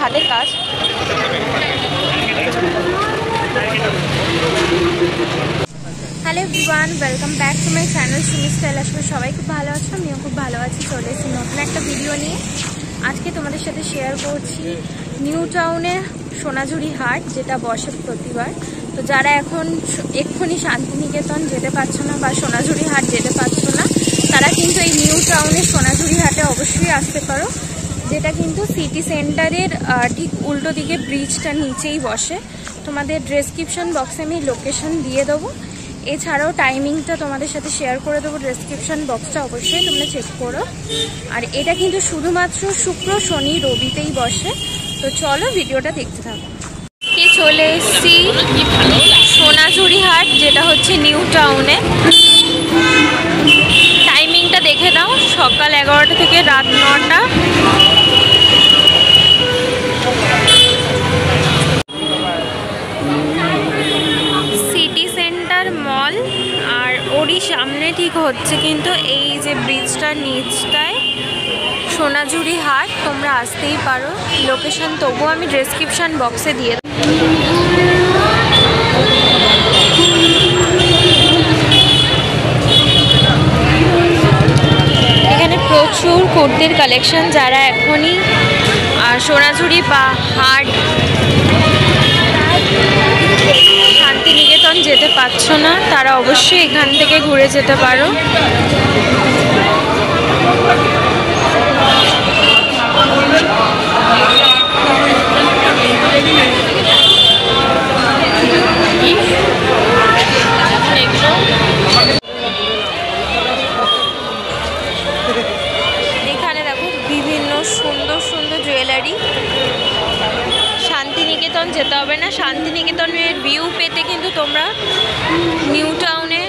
হাতের কাজ। Hello everyone, welcome back to my channel Sumi style. আসলে সবাই খুব ভালো আছো, আমিও খুব ভালো আছি। চলে এসেছি নতুন একটা ভিডিও নিয়ে। আজকে তোমাদের সাথে শেয়ার করছি নিউ টাউনের সোনাঝুরি হাট, যেটা বসে প্রতিবার। তো যারা এক্ষুনি শান্তিনিকেতন যেতে পারছো না বা সোনাঝুরি হাট যেতে পারছো না, তারা কিন্তু এই নিউ টাউনের সোনাঝুরি হাটে অবশ্যই আসতে পারো, যেটা কিন্তু সিটি সেন্টারের ঠিক উল্টো দিকে ব্রিজটার নিচেই বসে। তোমাদের ডেসক্রিপশন বক্সে আমি লোকেশন দিয়ে দেবো, এছাড়াও টাইমিংটা তোমাদের সাথে শেয়ার করে দেবো ডেসক্রিপশন বক্সটা, অবশ্যই তোমরা চেক করো। আর এটা কিন্তু শুধুমাত্র শুক্র, শনি, রবিতেই বসে। তো চলো ভিডিওটা দেখতে থাকো। চলে এসেছি সোনাঝুরি হাট, যেটা হচ্ছে নিউ টাউনে। টাইমিংটা দেখে নাও, সকাল 11টা থেকে রাত 9টা। সিটি সেন্টার মল, আর ওরই সামনে ঠিক হচ্ছে কিন্তু এই যে ব্রিজটার নিচটায় সোনাঝুরি হাট। তোমরা আসতেই পারো, লোকেশন তবুও আমি ডেসক্রিপশন বক্সে দিয়ে দেবো। এখানে প্রচুর কুর্তির কালেকশন। যারা এখনই সোনাঝুরি বা হাট শান্তিনিকেতন যেতে পারছো না, তারা অবশ্যই এখান থেকে ঘুরে যেতে পারো। এখানে দেখো বিভিন্ন সুন্দর সুন্দর জুয়েলারি। শান্তিনিকেতন যেতে হবে না, শান্তিনিকেতনের ভিউ পেতে কিন্তু তোমরা নিউ টাউনে,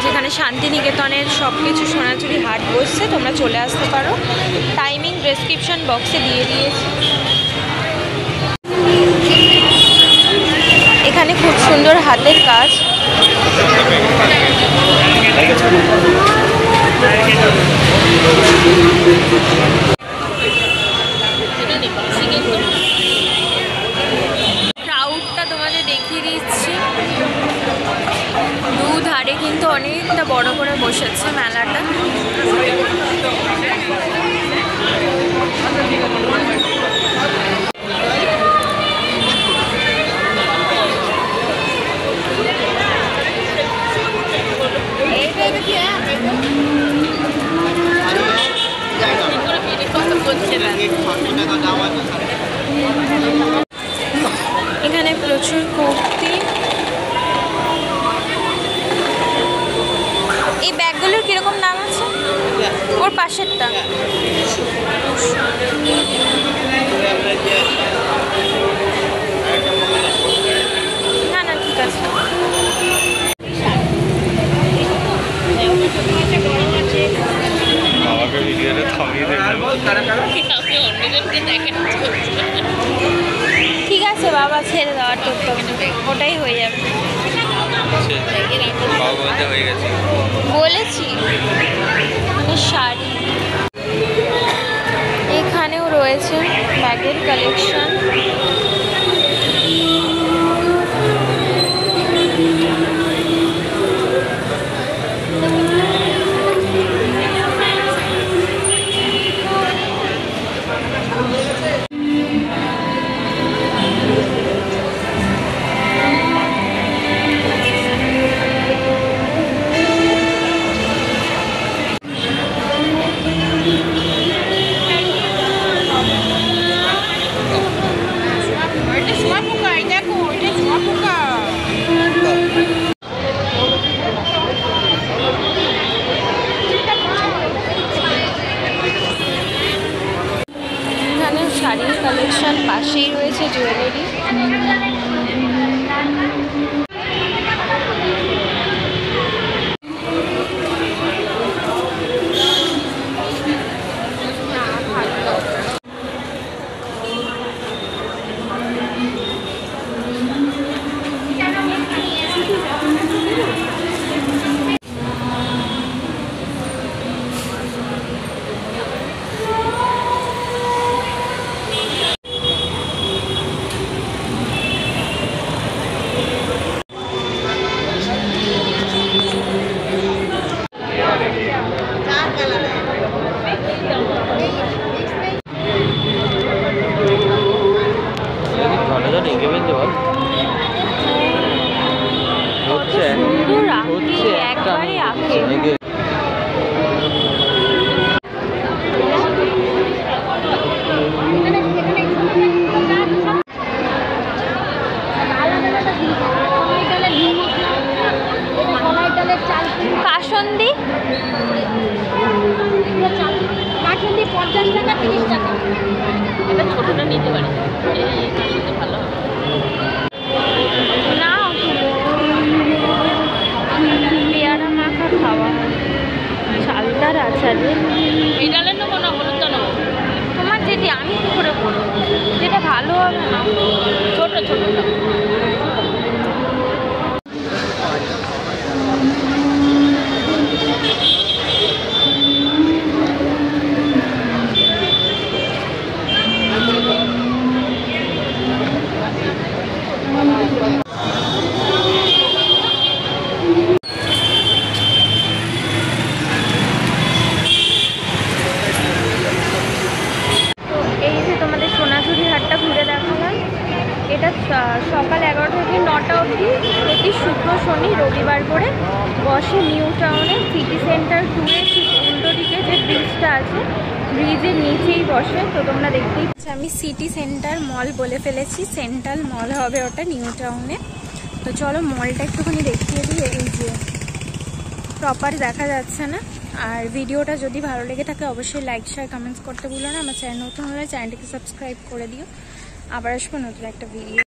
যেখানে শান্তিনিকেতনের সব কিছু সোনাঝুরি হাট বসছে, তোমরা চলে আসতে পারো। টাইমিং ডেসক্রিপশন বক্সে দিয়ে দিয়েছি। এখানে খুব সুন্দর হাতের কাজ। ক্রাউডটা তোমাদের দেখিয়ে দিচ্ছি। দুধারে কিন্তু অনেকটা বড় করে বসেছে মেলাটা। এখানে প্রচুর কুর্তি। এই ব্যাগগুলোর কিরকম দাম আছে? ওর পাশেরটা না না, ঠিক আছে। ঠিক আছে বাবা, ছেড়ে দেওয়ার তো ওটাই হয়ে যাবে বলেছি। মানে শাড়ি এখানেও রয়েছে ব্যাগের কালেকশন। শাড়ির কালেকশন, পাশেই রয়েছে জুয়েলারি। সকাল 11টা থেকে 9টা অবধি প্রতি শুক্র শনি রবিবার করে বসে নিউ টাউনে সিটি সেন্টার 2 এর ঠিক উল্টো দিকে যে ব্রিজটা আছে ব্রিজের নিচেই বসে। তো তোমরা দেখতেই পাচ্ছ আমি সিটি সেন্টার মল বলে ফেলেছি, সেন্ট্রাল মল হবে ওটা নিউ টাউনে। তো চলো মলটা একটুখানি দেখিয়ে দিই। এই যে প্রপার দেখা যাচ্ছে না। আর ভিডিওটা যদি ভালো লেগে থাকে অবশ্যই লাইক শেয়ার কমেন্টস করতে ভুলো না। আমার চ্যানেল নতুন হলে চ্যানেলটিকে সাবস্ক্রাইব করে দিও। আবার আসবো নতুন একটা ভিডিও।